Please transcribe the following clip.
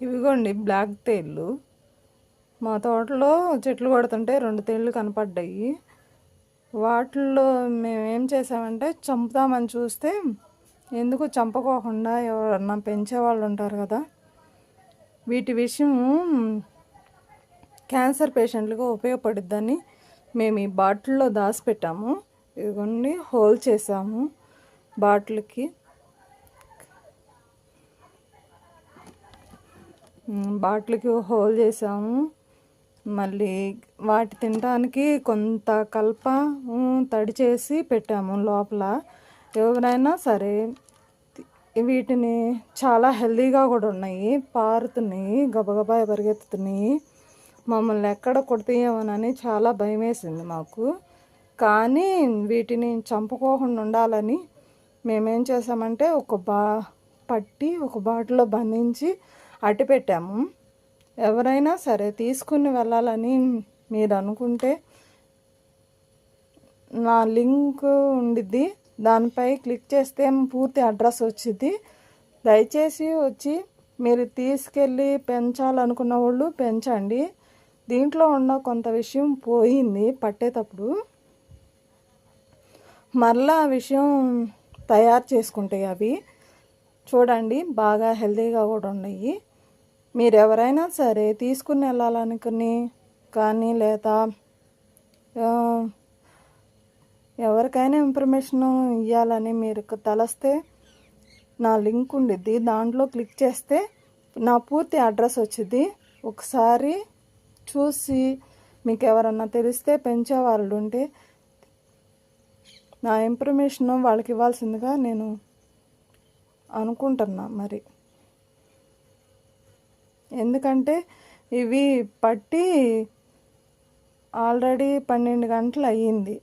ఇవిగోండి black తేళ్ళు. మా తోటలో చెట్లు కొడుతుంటే 2 తేళ్ళు కనపడ్డాయి. వాటిల్లో మేమేం చేసామంటే చంపుదామని చూస్తే ఎందుకు చంపుకోకుండా ఎవరన్నా పెంచేవాళ్ళు ఉంటారు కదా, వీటి విషయం క్యాన్సర్ పేషెంట్లకు ఉపయోగపడుద్దని మేము ఈ బాటిల్లో దాచిపెట్టాము. ఇదిగోండి హోల్ చేసాము బాటిల్కి. హోల్ చేసాము. మళ్ళీ వాటి తినడానికి కొంత కలప తడి చేసి పెట్టాము లోపల. ఎవరైనా సరే వీటిని చాలా హెల్తీగా కూడా ఉన్నాయి, పారుతున్నాయి, గబగబా పరిగెత్తుతున్నాయి. మమ్మల్ని ఎక్కడ కొడతాయేమోనని చాలా భయం వేసింది మాకు. కానీ వీటిని చంపుకోకుండా ఉండాలని మేమేం చేసామంటే ఒక బాటిల్లో బంధించి అట్టి పెట్టాము. ఎవరైనా సరే తీసుకుని వెళ్ళాలని మీరు అనుకుంటే నా లింక్ ఉండిద్ది, దానిపై క్లిక్ చేస్తే పూర్తి అడ్రస్ వచ్చింది. దయచేసి వచ్చి మీరు తీసుకెళ్ళి పెంచాలనుకున్న వాళ్ళు పెంచండి. దీంట్లో ఉన్న కొంత విషయం పోయింది పట్టేటప్పుడు, మరలా ఆ విషయం తయారు చేసుకుంటాయి అవి. చూడండి బాగా హెల్తీగా కూడా ఉన్నాయి. మీరు ఎవరైనా సరే తీసుకుని వెళ్ళాలనుకుని కానీ లేదా ఎవరికైనా ఇన్ఫర్మేషన్ ఇవ్వాలని మీరు తలస్తే నా లింక్ ఉండిద్ది, దాంట్లో క్లిక్ చేస్తే నా పూర్తి అడ్రస్ వచ్చింది. ఒకసారి చూసి మీకు ఎవరన్నా తెలిస్తే పెంచేవాళ్ళు ఉంటే నా ఇన్ఫర్మేషన్ వాళ్ళకి ఇవ్వాల్సిందిగా నేను అనుకుంటున్నా. మరి ఎందుకంటే ఇవి పట్టి ఆల్రెడీ 12 గంటలు అయ్యింది.